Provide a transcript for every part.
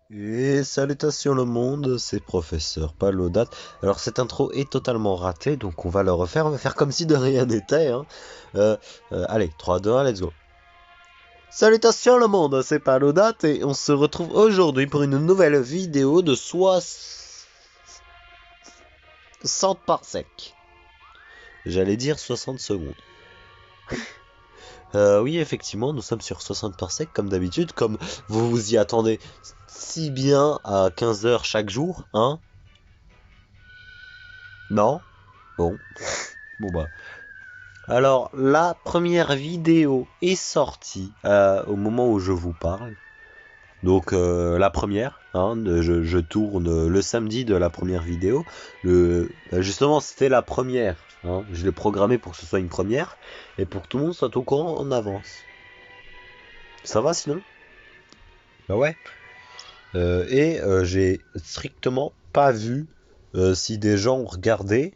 Et salutations le monde, c'est Professeur Palodate. Alors cette intro est totalement ratée, donc on va le refaire, on va faire comme si de rien n'était, hein. Allez, 3, 2, 1, let's go. Salutations le monde, c'est Palodate et on se retrouve aujourd'hui pour une nouvelle vidéo de 60 parsecs. J'allais dire 60 secondes. Oui, effectivement, nous sommes sur 60 parsecs comme d'habitude, comme vous vous y attendez si bien à 15 heures chaque jour, hein? Non? Bon. Bon bah. Alors, la première vidéo est sortie au moment où je vous parle. Donc, la première, hein, je tourne le samedi de la première vidéo. Justement, c'était la première. Hein, je l'ai programmé pour que ce soit une première. Et pour que tout le monde soit au courant en avance. Ça va sinon? Bah ouais. J'ai strictement pas vu si des gens ont regardé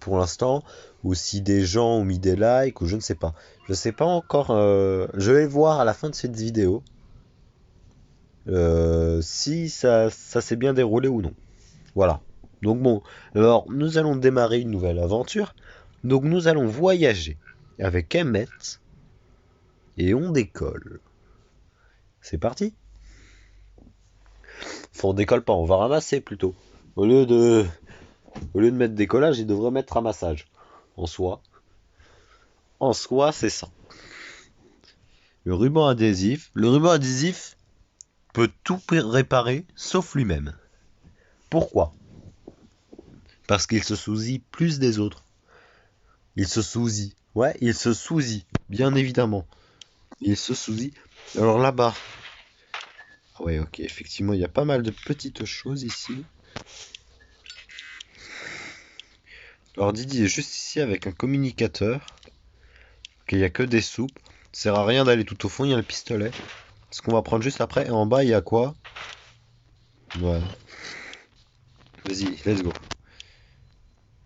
pour l'instant, ou si des gens ont mis des likes, ou je ne sais pas. Je sais pas encore. Je vais voir à la fin de cette vidéo si ça s'est bien déroulé ou non. Voilà. Donc bon, alors nous allons démarrer une nouvelle aventure. Donc nous allons voyager avec Emmett et on décolle. C'est parti. Enfin, on décolle pas, on va ramasser plutôt. Au lieu de, Au lieu de mettre décollage, il devrait mettre ramassage. En soi. En soi, c'est ça. Le ruban adhésif. Le ruban adhésif peut tout réparer sauf lui-même. Pourquoi? Parce qu'il se soucie plus des autres. Il se soucie. Ouais, il se soucie. Bien évidemment. Il se soucie. Alors là-bas. Ouais, ok. Effectivement, il y a pas mal de petites choses ici. Alors Didi est juste ici avec un communicateur. Ok, il n'y a que des soupes. Ça sert à rien d'aller tout au fond, il y a le pistolet. Ce qu'on va prendre juste après. Et en bas, il y a quoi? Voilà. Vas-y, let's go.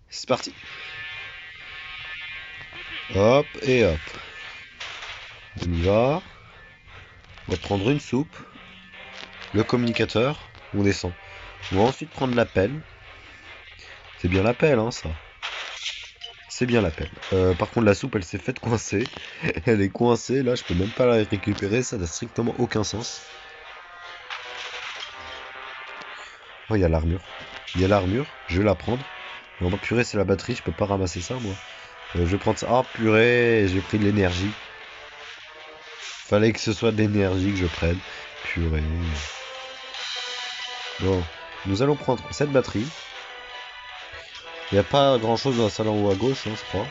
C'est parti. Hop et hop. On y va. On va prendre une soupe. Le communicateur. On descend. On va ensuite prendre la pelle. C'est bien la pelle, hein, ça. C'est bien la pelle. Par contre, la soupe, elle s'est faite coincer. Elle est coincée. Là, je peux même pas la récupérer. Ça n'a strictement aucun sens. Oh, il y a l'armure. Il y a l'armure. Je vais la prendre. Non, purée, c'est la batterie. Je peux pas ramasser ça, moi. Je vais prendre ça. Ah, purée, j'ai pris de l'énergie. Fallait que ce soit de l'énergie que je prenne. Purée. Bon, nous allons prendre cette batterie. Il n'y a pas grand chose dans la salle en haut à gauche, hein, je crois.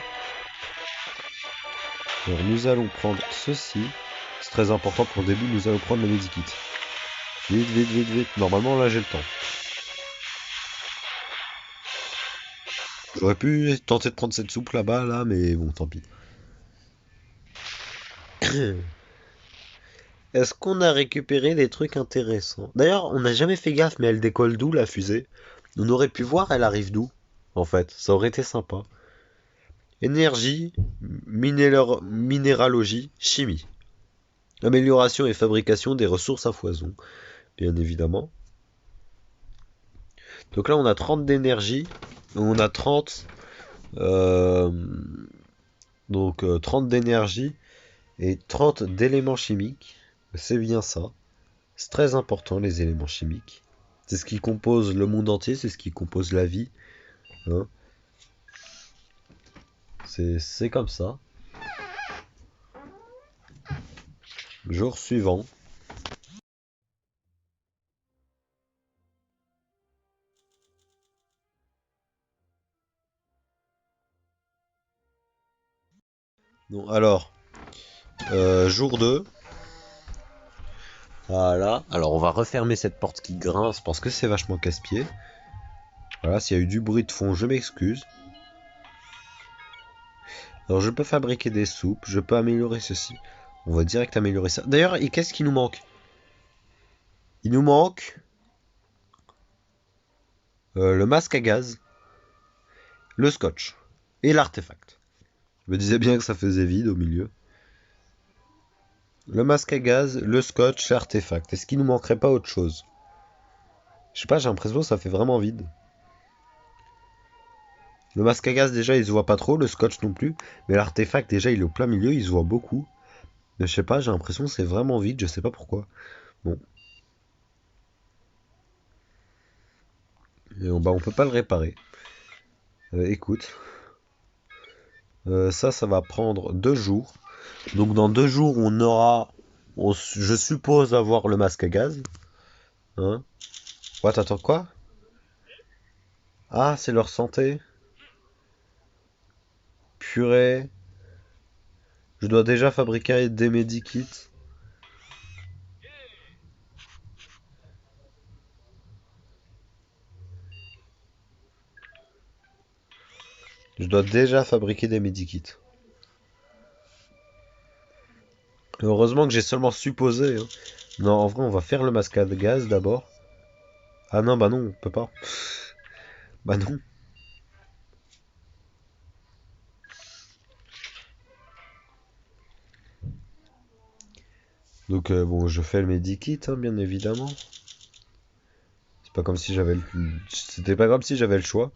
Alors nous allons prendre ceci. C'est très important pour le début, nous allons prendre le medikit. Vite, vite, vite, vite. Normalement là j'ai le temps. J'aurais pu tenter de prendre cette soupe là-bas, là, mais bon, tant pis. Est-ce qu'on a récupéré des trucs intéressants? D'ailleurs, on n'a jamais fait gaffe, mais elle décolle d'où la fusée? On aurait pu voir, elle arrive d'où? En fait, ça aurait été sympa. Énergie, minéralogie, chimie. Amélioration et fabrication des ressources à foison, bien évidemment. Donc là, on a 30 d'énergie. On a 30. euh, 30 d'énergie et 30 d'éléments chimiques. C'est bien ça. C'est très important, les éléments chimiques. C'est ce qui compose le monde entier, c'est ce qui compose la vie. Hein. C'est comme ça. Jour suivant. Bon, alors, jour 2. Voilà. Alors, on va refermer cette porte qui grince parce que c'est vachement casse-pied. Voilà, s'il y a eu du bruit de fond, je m'excuse. Alors, je peux fabriquer des soupes, je peux améliorer ceci. On va direct améliorer ça. D'ailleurs, et qu'est-ce qui nous manque? Il nous manque le masque à gaz, le scotch et l'artefact. Je me disais bien que ça faisait vide au milieu. Le masque à gaz, le scotch, l'artefact. Est-ce qu'il nous manquerait pas autre chose? Je sais pas, j'ai l'impression que ça fait vraiment vide. Le masque à gaz, déjà, il se voit pas trop, le scotch non plus. Mais l'artefact, déjà, il est au plein milieu, il se voit beaucoup. Mais je sais pas, j'ai l'impression que c'est vraiment vide, je sais pas pourquoi. Bon. Et bah, on peut pas le réparer. Écoute. Ça va prendre 2 jours. Donc dans 2 jours, on aura, je suppose, avoir le masque à gaz. Hein? Ouais, t'attends quoi? Ah, c'est leur santé. Purée. Je dois déjà fabriquer des medikits. Je dois déjà fabriquer des medikits. Heureusement que j'ai seulement supposé, hein. Non, en vrai, on va faire le masque à gaz d'abord. Ah non, bah non, on peut pas. Bah non. Donc bon, je fais le medikit, hein, bien évidemment. C'est pas comme si j'avais le... C'était pas comme si j'avais le choix.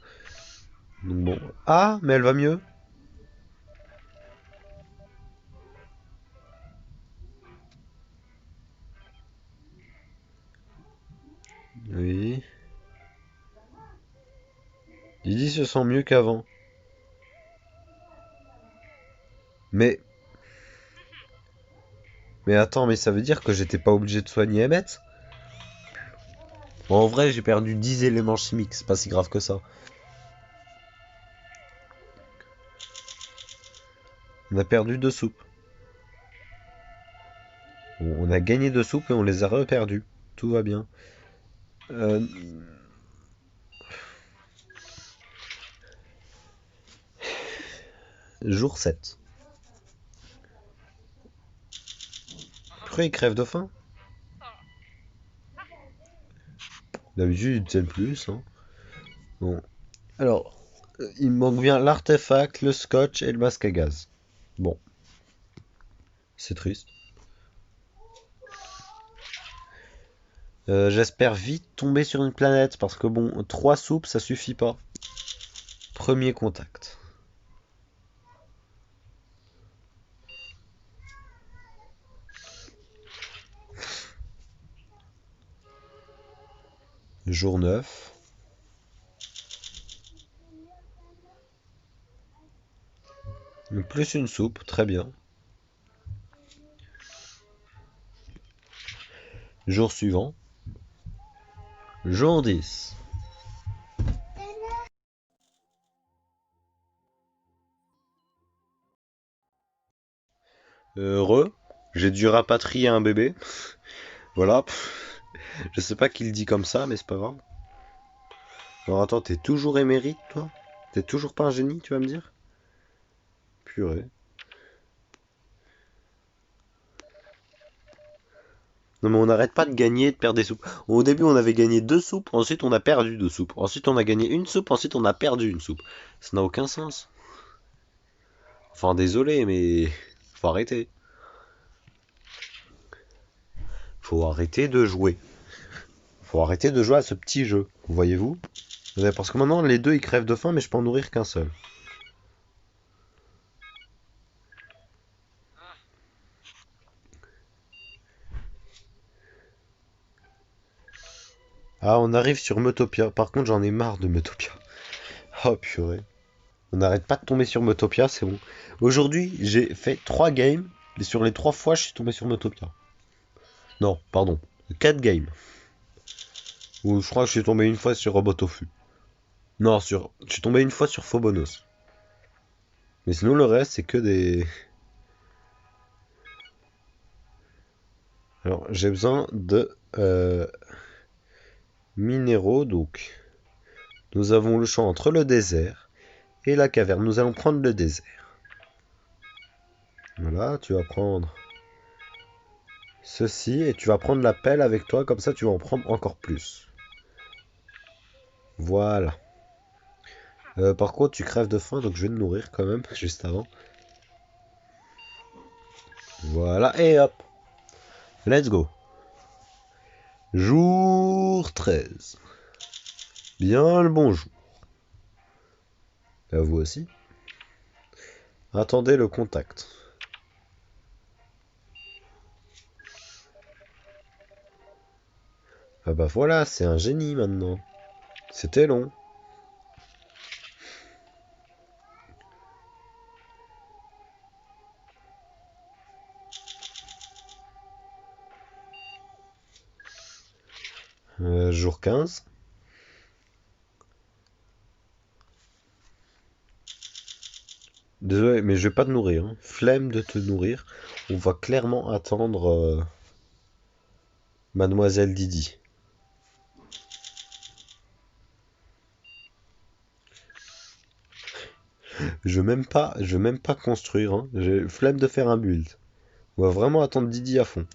Donc bon. Ah, mais elle va mieux. Oui. Didi se sent mieux qu'avant. Mais... Mais attends, mais ça veut dire que j'étais pas obligé de soigner Emmett? Bon, en vrai, j'ai perdu 10 éléments chimiques, c'est pas si grave que ça. On a perdu 2 soupes. Bon, on a gagné 2 soupes et on les a reperdus. Tout va bien. Euh, Jour 7. Pourquoi ils crèvent de faim? D'habitude, ils tiennent plus, hein. Bon. Alors, il me manque bien l'artefact, le scotch et le masque à gaz. Bon, c'est triste. J'espère vite tomber sur une planète parce que bon, 3 soupes, ça suffit pas. Premier contact. Jour 9. Plus une soupe, très bien. Jour suivant. Jour 10. Heureux. J'ai dû rapatrier un bébé. Voilà. Je sais pas qui le dit comme ça, mais c'est pas grave. Alors attends, t'es toujours émérite, toi? T'es toujours pas un génie, tu vas me dire? Purée. Non mais on n'arrête pas de gagner et de perdre des soupes. Au début on avait gagné 2 soupes, ensuite on a perdu 2 soupes. Ensuite on a gagné une soupe, ensuite on a perdu une soupe. Ça n'a aucun sens. Enfin désolé mais faut arrêter. Faut arrêter de jouer. Faut arrêter de jouer à ce petit jeu. Voyez-vous? Parce que maintenant les deux ils crèvent de faim mais je peux en nourrir qu'un seul. Ah on arrive sur Metopia. Par contre j'en ai marre de Metopia. Oh purée. On n'arrête pas de tomber sur Metopia, c'est bon. Aujourd'hui j'ai fait 3 games. Et sur les 3 fois je suis tombé sur Metopia. Non, pardon. 4 games. Ou je crois que je suis tombé une fois sur Robotofu. Non, je suis tombé une fois sur Phobonos. Mais sinon le reste c'est que des... Alors j'ai besoin de minéraux donc. Nous avons le choix entre le désert et la caverne. Nous allons prendre le désert. Voilà, tu vas prendre ceci et tu vas prendre la pelle avec toi, comme ça tu vas en prendre encore plus. Voilà. Par contre tu crèves de faim donc je vais te nourrir quand même juste avant. Voilà et hop. Let's go. Jour 13. Bien le bonjour. À vous aussi. Attendez le contact. Ah bah voilà, c'est un génie maintenant. C'était long. Jour 15. Désolé, mais je vais pas te nourrir, hein. Flemme de te nourrir. On va clairement attendre Mademoiselle Didi. Je veux même pas construire, hein. J'ai flemme de faire un build. On va vraiment attendre Didi à fond.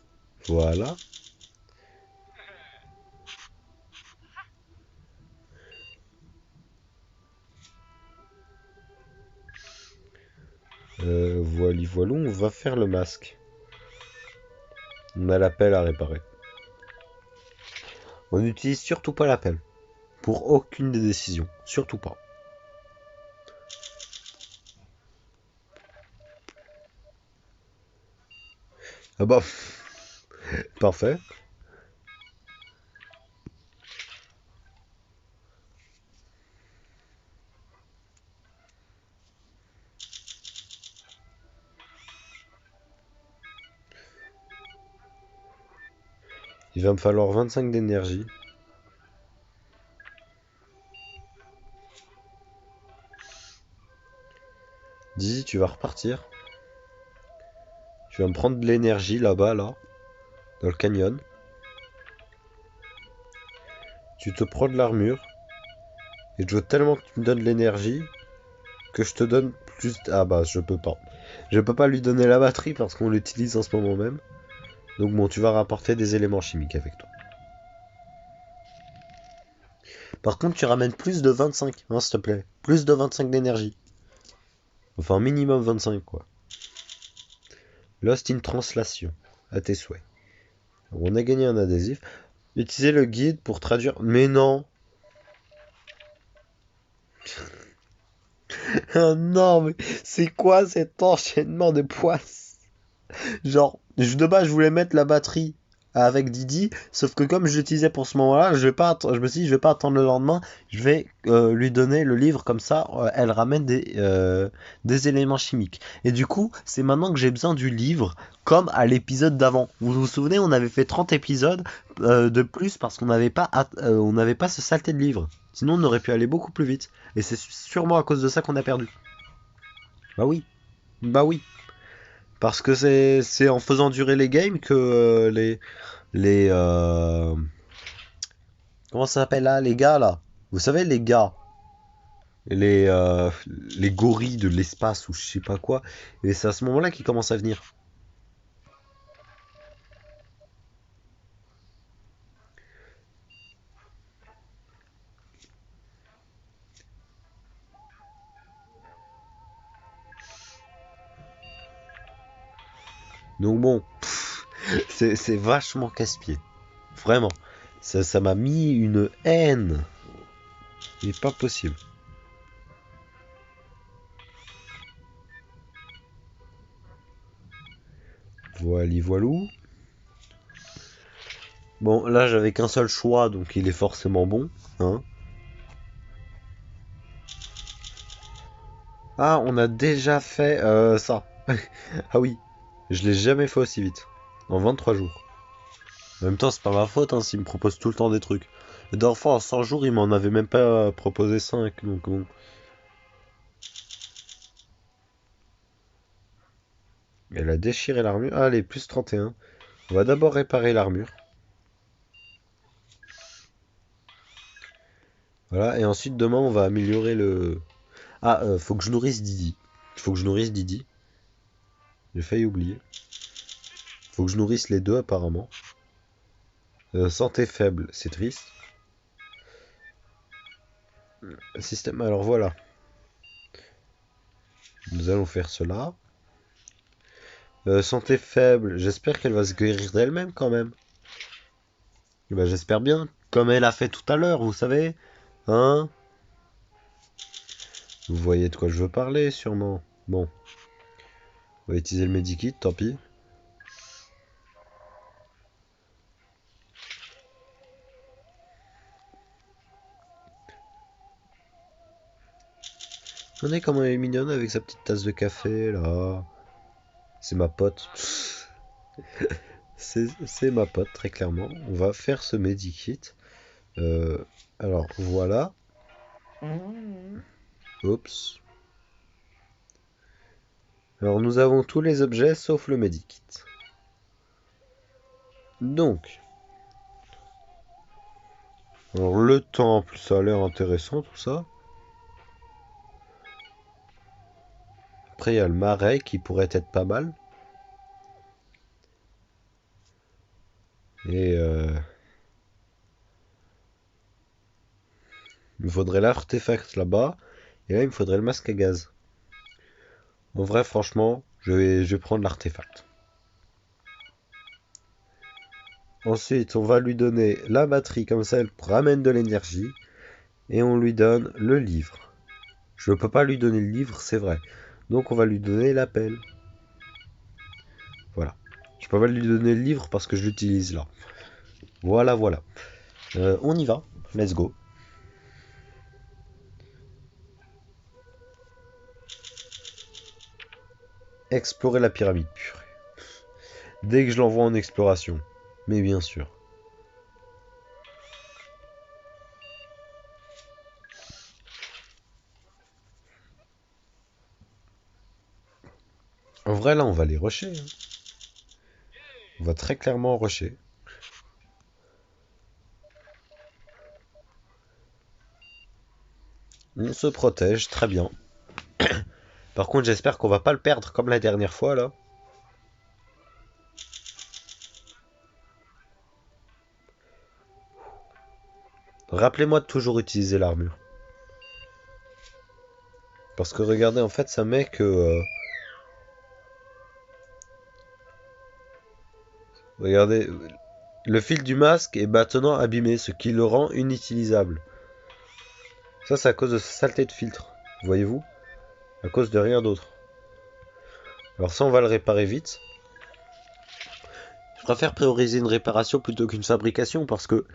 Voilà. Voili voilou, on va faire le masque. On a la pelle à réparer. On n'utilise surtout pas la pelle. Pour aucune des décisions. Surtout pas. Ah bah, parfait. Il va me falloir 25 d'énergie. Dizzy, tu vas repartir. Tu vas me prendre de l'énergie là-bas, là, dans le canyon. Tu te prends de l'armure. Et je veux tellement que tu me donnes de l'énergie que je te donne plus... Ah bah, je peux pas. Je peux pas lui donner la batterie parce qu'on l'utilise en ce moment même. Donc bon, tu vas rapporter des éléments chimiques avec toi. Par contre, tu ramènes plus de 25, hein, s'il te plaît. Plus de 25 d'énergie. Enfin, minimum 25, quoi. Lost in Translation. À tes souhaits. On a gagné un adhésif. Utilisez le guide pour traduire... Mais non. Ah non, mais c'est quoi cet enchaînement de poisses? Genre, de base, je voulais mettre la batterie avec Didi, sauf que comme je l'utilisais pour ce moment-là, je me suis dit, je vais pas attendre le lendemain, je vais lui donner le livre, comme ça, elle ramène des éléments chimiques. Et du coup, c'est maintenant que j'ai besoin du livre, comme à l'épisode d'avant. Vous vous souvenez, on avait fait 30 épisodes de plus parce on n'avait pas ce saleté de livre. Sinon, on aurait pu aller beaucoup plus vite. Et c'est sûrement à cause de ça qu'on a perdu. Bah oui, bah oui. Parce que c'est en faisant durer les games que les comment ça s'appelle là, les gars là. Vous savez les gars, les les gorilles de l'espace ou je sais pas quoi. Et c'est à ce moment-là qu'ils commencent à venir. Donc bon, c'est vachement casse-pied. Vraiment. Ça m'a mis une haine. Il est pas possible. Voili voilou. Bon, là j'avais qu'un seul choix, donc il est forcément bon, hein. Ah, on a déjà fait ça. Ah oui, je l'ai jamais fait aussi vite. En 23 jours. En même temps, c'est pas ma faute, hein, s'il me propose tout le temps des trucs. La dernière fois, en 100 jours, il m'en avait même pas proposé 5, donc bon. Elle a déchiré l'armure. Ah, allez, plus 31. On va d'abord réparer l'armure. Voilà, et ensuite, demain, on va améliorer le... Ah, faut que je nourrisse Didi. Faut que je nourrisse Didi. J'ai failli oublier. Faut que je nourrisse les deux, apparemment. Santé faible, c'est triste. Système, alors voilà. Nous allons faire cela. Santé faible, j'espère qu'elle va se guérir d'elle-même quand même. Bah, j'espère bien. Comme elle a fait tout à l'heure, vous savez. Hein? Vous voyez de quoi je veux parler, sûrement. Bon, on va utiliser le medikit, tant pis. Regardez comment elle est mignonne avec sa petite tasse de café, là. C'est ma pote. C'est ma pote, très clairement. On va faire ce medikit. Euh, alors, voilà. Oups. Alors, nous avons tous les objets sauf le medikit. Donc, alors le temple, ça a l'air intéressant, tout ça. Après, il y a le marais qui pourrait être pas mal. Et il me faudrait l'artefact là-bas. Et là, il me faudrait le masque à gaz. En vrai, franchement, je vais prendre l'artefact. Ensuite, on va lui donner la batterie, comme ça elle ramène de l'énergie. Et on lui donne le livre. Je ne peux pas lui donner le livre, c'est vrai. Donc on va lui donner l'appel. Voilà. Je peux pas lui donner le livre parce que je l'utilise là. Voilà, voilà. On y va. Let's go. Explorer la pyramide pure. Dès que je l'envoie en exploration. Mais bien sûr. En vrai, là, on va les rusher, hein. On va très clairement rusher. On se protège, très bien. Par contre, j'espère qu'on va pas le perdre comme la dernière fois, là. Rappelez-moi de toujours utiliser l'armure. Parce que regardez, en fait, ça met que... regardez, le fil du masque est maintenant abîmé, ce qui le rend inutilisable. Ça, c'est à cause de sa saleté de filtre. Voyez-vous? À cause de rien d'autre. Alors ça, on va le réparer vite. Je préfère prioriser une réparation plutôt qu'une fabrication parce que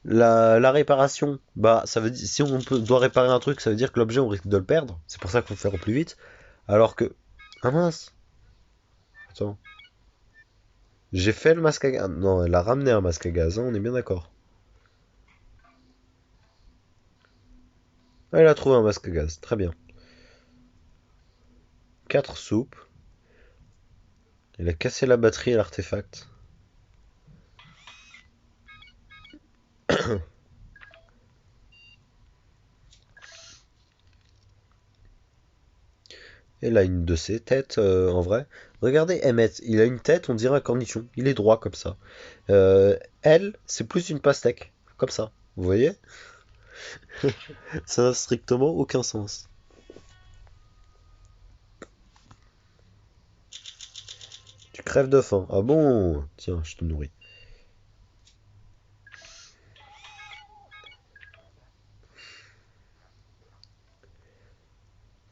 la réparation, bah, ça veut dire, si doit réparer un truc, ça veut dire que l'objet, on risque de le perdre. C'est pour ça qu'il faut faire au plus vite. Alors que... Ah mince! Attends. J'ai fait le masque à gaz. Non, elle a ramené un masque à gaz, hein, on est bien d'accord. Ah, elle a trouvé un masque à gaz, très bien. 4 soupes. Elle a cassé la batterie et l'artefact. Elle a une de ses têtes, en vrai. Regardez Emmett, il a une tête, on dirait un cornichon. Il est droit comme ça. Elle, c'est plus une pastèque. Comme ça. Vous voyez? Ça n'a strictement aucun sens. Tu crèves de faim. Ah bon? Tiens, je te nourris.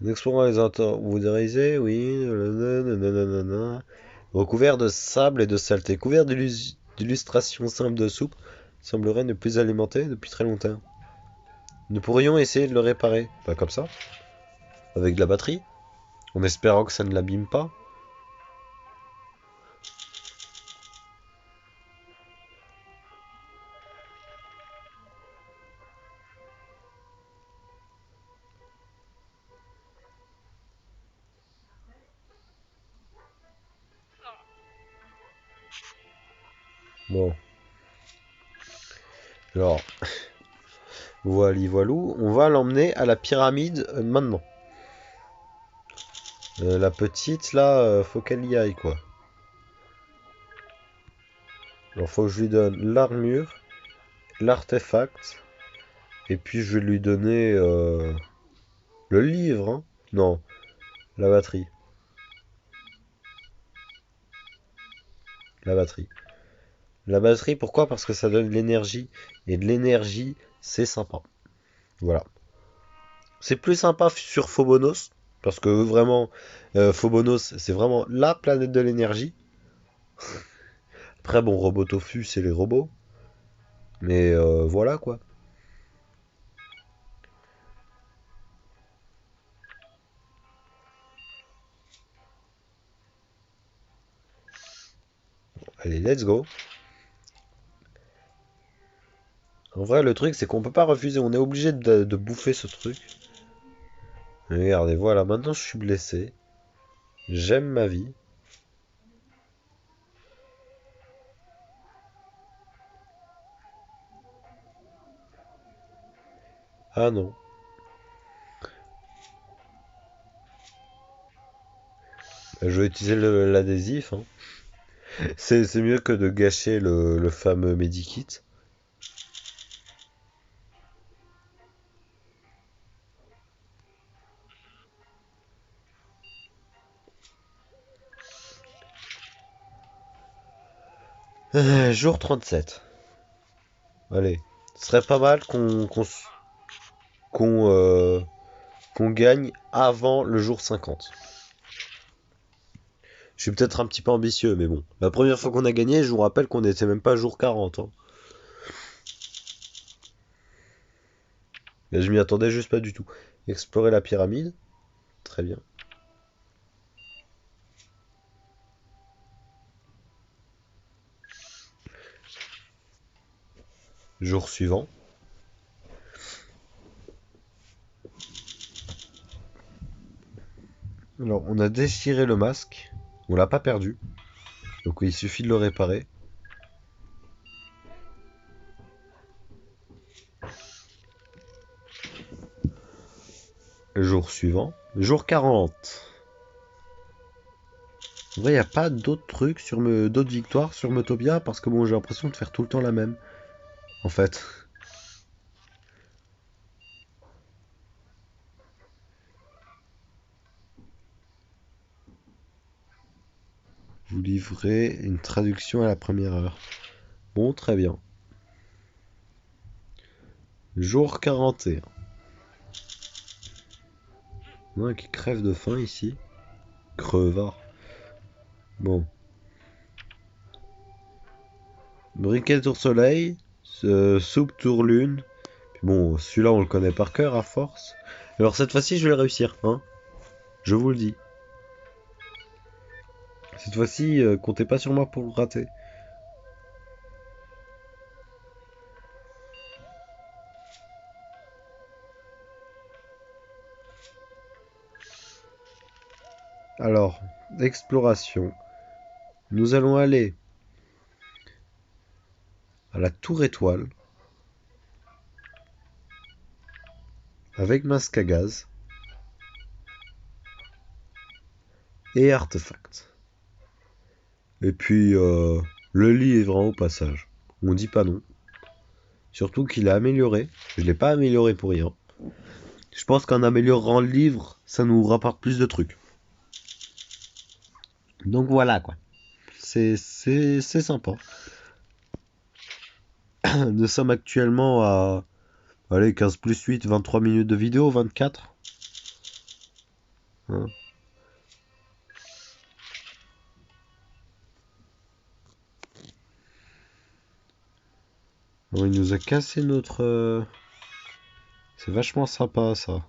En explorant les entorts, vous dérivez, oui. Nanana. Recouvert de sable et de saleté. Couvert d'illustrations simples de soupe. Semblerait ne plus alimenter depuis très longtemps. Nous pourrions essayer de le réparer. Pas comme ça. Avec de la batterie. En espérant que ça ne l'abîme pas. Bon. Alors, voilou. On va l'emmener à la pyramide maintenant. La petite, là, faut qu'elle y aille, quoi. Alors, faut que je lui donne l'armure, l'artefact, et puis je vais lui donner le livre, hein. Non, la batterie. La batterie. La batterie, pourquoi? Parce que ça donne de l'énergie. Et de l'énergie, c'est sympa. Voilà. C'est plus sympa sur Phobonos. Parce que vraiment, Phobonos, c'est vraiment la planète de l'énergie. Après, bon, Robotofu, c'est les robots. Mais voilà quoi. Allez, let's go. En vrai, le truc, c'est qu'on peut pas refuser. On est obligé de bouffer ce truc. Regardez, voilà, maintenant je suis blessé. J'aime ma vie. Ah non. Je vais utiliser l'adhésif, hein. C'est mieux que de gâcher le fameux medikit. Jour 37. Allez. Ce serait pas mal qu'on qu'on gagne avant le jour 50. Je suis peut-être un petit peu ambitieux, mais bon. La première fois qu'on a gagné, je vous rappelle qu'on n'était même pas jour 40, hein. Mais je m'y attendais juste pas du tout. Explorer la pyramide. Très bien. Jour suivant. Alors, on a déchiré le masque. On l'a pas perdu. Donc il suffit de le réparer. Le jour suivant. Jour 40. En vrai, il n'y a pas d'autres trucs d'autres victoires sur Motopia parce que bon, j'ai l'impression de faire tout le temps la même. En fait. Vous livrez une traduction à la première heure. Bon, très bien. Jour 41. Il y en a qui crève de faim ici. Crevard. Bon. Briquet tour soleil. Soupe tour lune. Puis bon, celui-là on le connaît par cœur à force. Alors cette fois-ci je vais le réussir, hein. Je vous le dis. Cette fois-ci, comptez pas sur moi pour le rater. Alors, exploration. Nous allons aller à la tour étoile avec masque à gaz et artefact. Et puis, le livre au passage. On dit pas non. Surtout qu'il est amélioré. Je l'ai pas amélioré pour rien. Je pense qu'en améliorant le livre, ça nous rapporte plus de trucs. Donc voilà quoi. C'est sympa. Nous sommes actuellement à, allez, 15 plus 8, 23 minutes de vidéo, 24. Hein. Bon, il nous a cassé notre... C'est vachement sympa ça.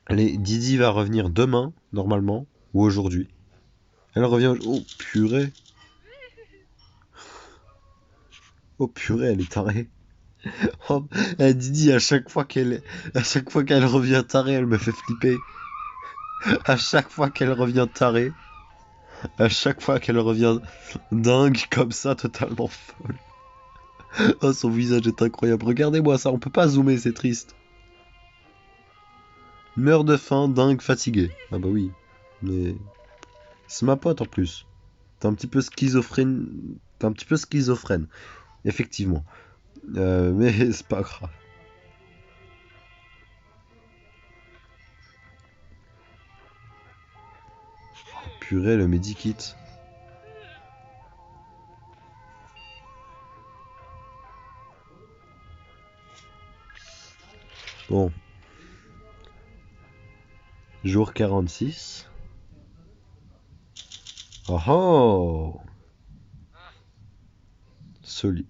Allez, Didi va revenir demain, normalement, ou aujourd'hui. Elle revient... Oh purée. Oh purée, elle est tarée. Oh, Didi, à chaque fois qu'elle revient tarée, elle me fait flipper. À chaque fois qu'elle revient tarée, à chaque fois qu'elle revient dingue comme ça, totalement folle. Oh, son visage est incroyable. Regardez-moi ça, on peut pas zoomer, c'est triste. Meurt de faim, dingue, fatigué. Ah bah oui. Mais c'est ma pote en plus. T'es un petit peu schizophrène. T'es un petit peu schizophrène, effectivement. Mais c'est pas grave. Purée, le medikit. Bon. Jour 46. Oh oh! Solide.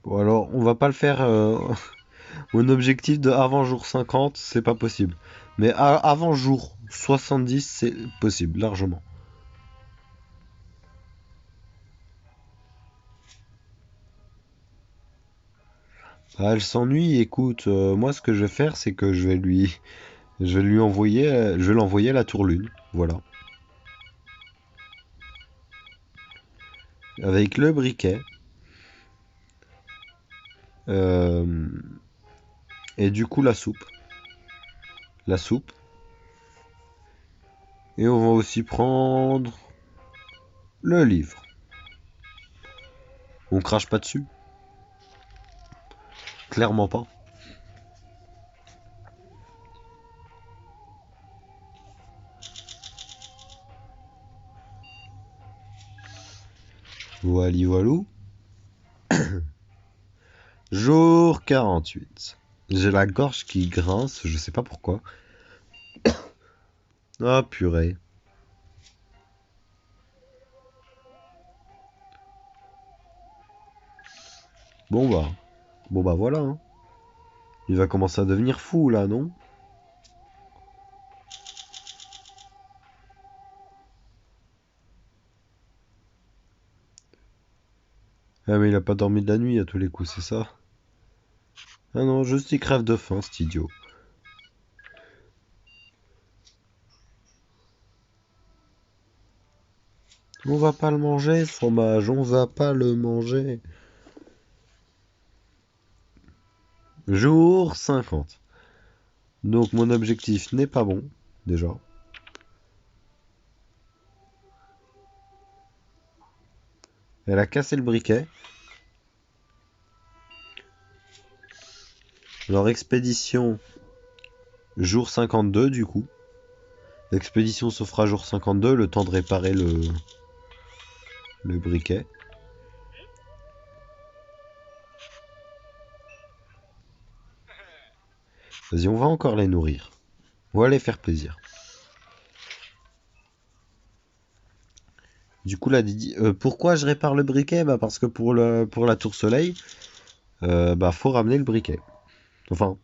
Bon alors, on va pas le faire. Mon objectif de avant jour 50, c'est pas possible. Mais avant jour 70, c'est possible, largement. Ah, elle s'ennuie, écoute, moi ce que je vais faire, c'est que je vais lui envoyer, je vais l'envoyer à la tour lune, voilà. Avec le briquet. euh, et du coup la soupe. La soupe. Et on va aussi prendre le livre. On crache pas dessus. Clairement pas. Voili voilou. Jour 48. J'ai la gorge qui grince, je sais pas pourquoi. Ah purée. Bon bah. Bon bah voilà, hein. Il va commencer à devenir fou là, non? Ah mais il a pas dormi de la nuit à tous les coups, c'est ça? Ah non, juste il crève de faim, cet idiot. On va pas le manger, fromage, on va pas le manger. Jour 50. Donc mon objectif n'est pas bon, déjà. Elle a cassé le briquet. Alors expédition jour 52 du coup. L'expédition se fera jour 52, le temps de réparer le briquet. Vas-y, on va encore les nourrir. On va les faire plaisir. Du coup, là, Didi, pourquoi je répare le briquet? Bah parce que pour la tour soleil, bah faut ramener le briquet. Enfin,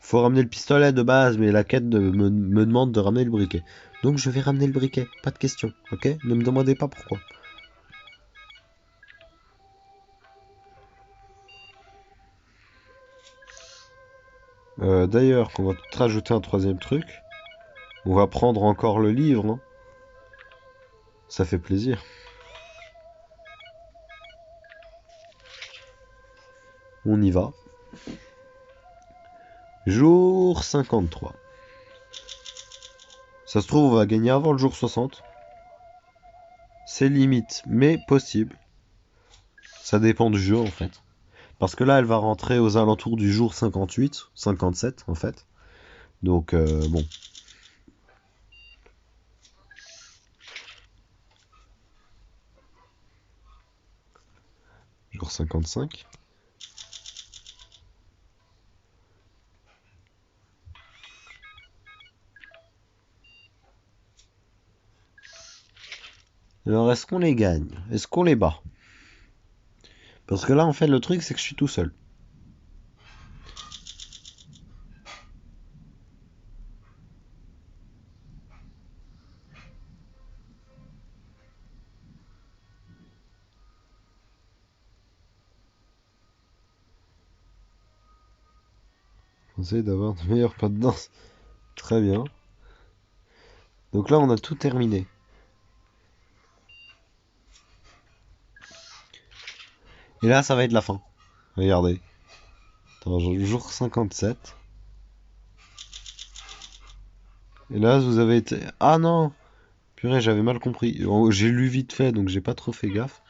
faut ramener le pistolet de base, mais la quête me demande de ramener le briquet. Donc je vais ramener le briquet, pas de question, ok? Ne me demandez pas pourquoi. D'ailleurs, on va te rajouter un troisième truc. On va prendre encore le livre, hein. Ça fait plaisir. On y va. Jour 53. Ça se trouve, on va gagner avant le jour 60. C'est limite, mais possible. Ça dépend du jeu, en fait. Parce que là, elle va rentrer aux alentours du jour 58, 57, en fait. Donc, bon. Jour 55. Alors, est-ce qu'on les gagne? Est-ce qu'on les bat? Parce que là, en fait, le truc, c'est que je suis tout seul. Conseille d'avoir de meilleurs pas de danse. Très bien. Donc là, on a tout terminé. Et là, ça va être la fin. Regardez. Attends, jour 57. Et là, vous avez été... Ah non! Purée, j'avais mal compris. Oh, j'ai lu vite fait, donc j'ai pas trop fait gaffe.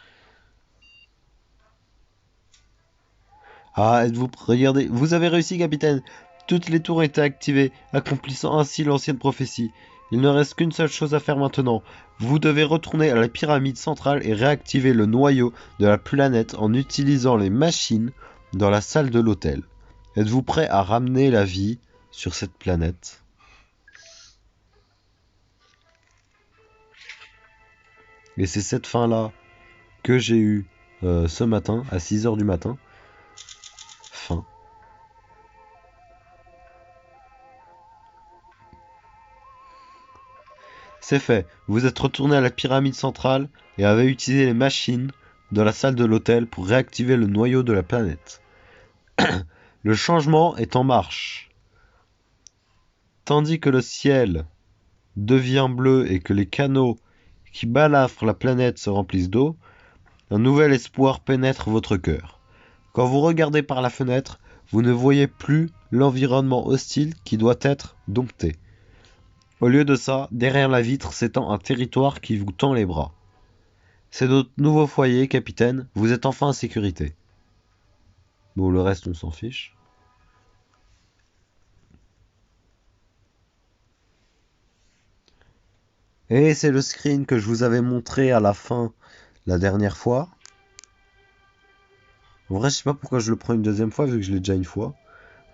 Ah, êtes-vous... Regardez. Vous avez réussi, capitaine. Toutes les tours ont été activées, accomplissant ainsi l'ancienne prophétie. Il ne reste qu'une seule chose à faire maintenant. Vous devez retourner à la pyramide centrale et réactiver le noyau de la planète en utilisant les machines dans la salle de l'hôtel. Êtes-vous prêt à ramener la vie sur cette planète? Et c'est cette fin-là que j'ai eue ce matin, à 6h du matin. Fin. C'est fait. Vous êtes retourné à la pyramide centrale et avez utilisé les machines dans la salle de l'hôtel pour réactiver le noyau de la planète. Le changement est en marche. Tandis que le ciel devient bleu et que les canaux qui balafrent la planète se remplissent d'eau, un nouvel espoir pénètre votre cœur. Quand vous regardez par la fenêtre, vous ne voyez plus l'environnement hostile qui doit être dompté. Au lieu de ça, derrière la vitre s'étend un territoire qui vous tend les bras. C'est notre nouveau foyer, capitaine, vous êtes enfin en sécurité. Bon, le reste, on s'en fiche. Et c'est le screen que je vous avais montré à la fin, la dernière fois. En vrai, je sais pas pourquoi je le prends une deuxième fois, vu que je l'ai déjà une fois.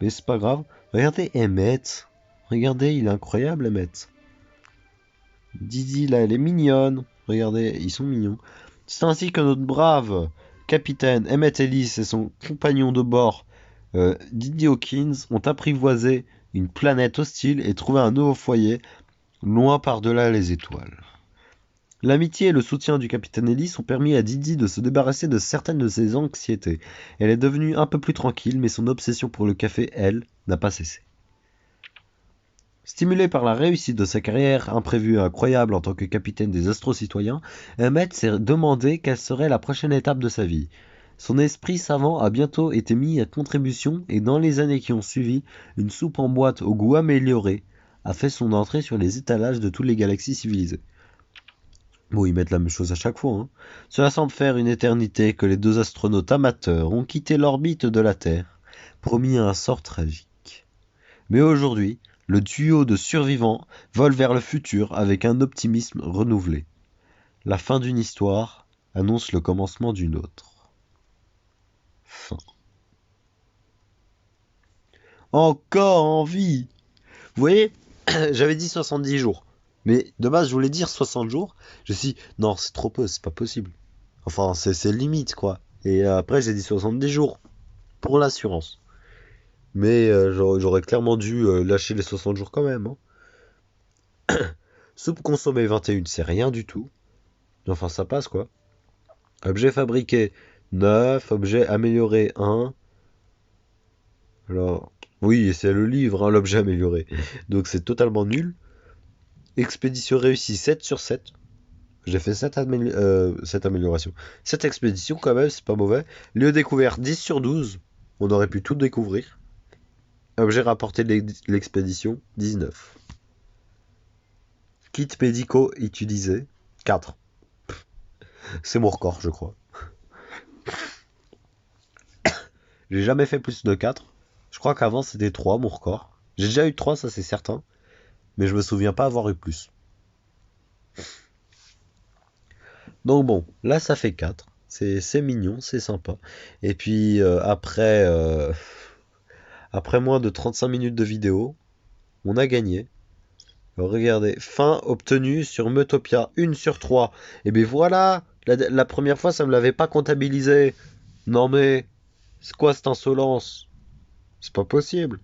Mais c'est pas grave. Regardez Emmett. Regardez, il est incroyable, Emmett. Didi, là, elle est mignonne. Regardez, ils sont mignons. C'est ainsi que notre brave capitaine Emmett Ellis et son compagnon de bord, Didi Hawkins, ont apprivoisé une planète hostile et trouvé un nouveau foyer, loin par-delà les étoiles. L'amitié et le soutien du capitaine Ellis ont permis à Didi de se débarrasser de certaines de ses anxiétés. Elle est devenue un peu plus tranquille, mais son obsession pour le café, elle, n'a pas cessé. Stimulé par la réussite de sa carrière imprévue et incroyable en tant que capitaine des Astro-Citoyens, Emmett s'est demandé quelle serait la prochaine étape de sa vie. Son esprit savant a bientôt été mis à contribution et dans les années qui ont suivi, une soupe en boîte au goût amélioré a fait son entrée sur les étalages de toutes les galaxies civilisées. Bon, ils mettent la même chose à chaque fois, hein. Cela semble faire une éternité que les deux astronautes amateurs ont quitté l'orbite de la Terre, promis à un sort tragique. Mais aujourd'hui, le duo de survivants vole vers le futur avec un optimisme renouvelé. La fin d'une histoire annonce le commencement d'une autre. Fin. Encore en vie! Vous voyez, j'avais dit 70 jours. Mais de base, je voulais dire 60 jours. Je me suis dit, non, c'est trop peu, c'est pas possible. Enfin, c'est limite, quoi. Et après, j'ai dit 70 jours. Pour l'assurance. Mais j'aurais clairement dû lâcher les 60 jours quand même, hein. Soupe consommée 21, c'est rien du tout. Enfin, ça passe, quoi. Objet fabriqué 9. Objet amélioré 1. Alors, oui, c'est le livre, hein, l'objet amélioré. Donc c'est totalement nul. Expédition réussie 7 sur 7. J'ai fait 7 améliorations. 7 expéditions quand même, c'est pas mauvais. Lieu découvert 10 sur 12. On aurait pu tout découvrir. Objet rapporté de l'expédition 19. Kits médicaux utilisés 4. C'est mon record, je crois. J'ai jamais fait plus de 4. Je crois qu'avant c'était 3 mon record. J'ai déjà eu 3, ça c'est certain. Mais je me souviens pas avoir eu plus. Donc bon, là ça fait 4. C'est mignon, c'est sympa. Et puis après moins de 35 minutes de vidéo, on a gagné. Alors, regardez, fin obtenue sur Meutopia, 1 sur 3. Et bien voilà, la première fois ça me l'avait pas comptabilisé. Non mais, c'est quoi cette insolence? C'est pas possible.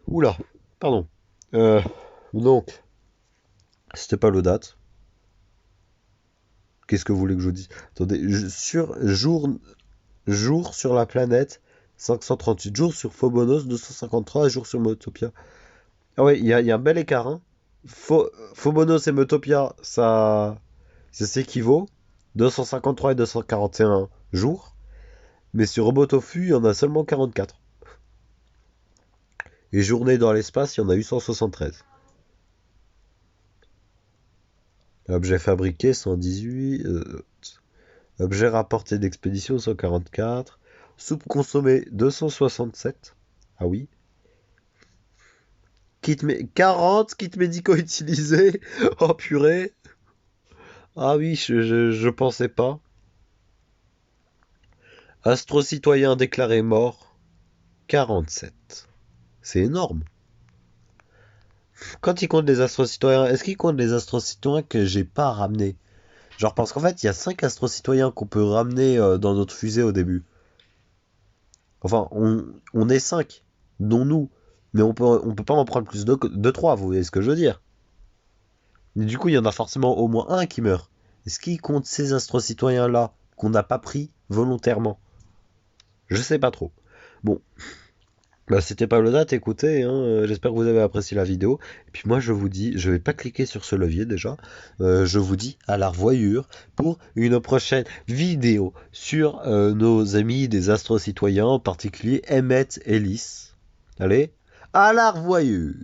Oula, pardon. Euh, donc, c'était pas le date. Qu'est-ce que vous voulez que je vous dise? Attendez, sur jour sur la planète, 538 jours sur Phobos, 253 jours sur Meutopia. Ah ouais, il y a un bel écart, hein. Phobos et Meutopia, ça s'équivaut. 253 et 241 jours. Mais sur Robotofu, il y en a seulement 44. Et journée dans l'espace, il y en a eu 173. Objet fabriqué 118. Objet rapporté d'expédition 144. Soupe consommée 267. Ah oui. 40 kits médicaux utilisés. Oh purée. Ah oui, je pensais pas. Astro-citoyen déclaré mort. 47. C'est énorme. Quand il compte les astro-citoyens, est-ce qu'il compte les astro-citoyens que j'ai pas ramenés? Genre parce qu'en fait, il y a 5 astro-citoyens qu'on peut ramener dans notre fusée au début. Enfin, on est 5, dont nous. Mais on peut pas en prendre plus de 3, vous voyez ce que je veux dire? Et du coup, il y en a forcément au moins un qui meurt. Est-ce qu'il compte ces astro-citoyens-là qu'on n'a pas pris volontairement? Je sais pas trop. Bon, bah, c'était Pablodate, écoutez, hein, j'espère que vous avez apprécié la vidéo. Et puis moi je vous dis, je vais pas cliquer sur ce levier déjà. Je vous dis à la revoyure pour une prochaine vidéo sur nos amis des astro-citoyens, en particulier Emmett Ellis. Allez, à la revoyure!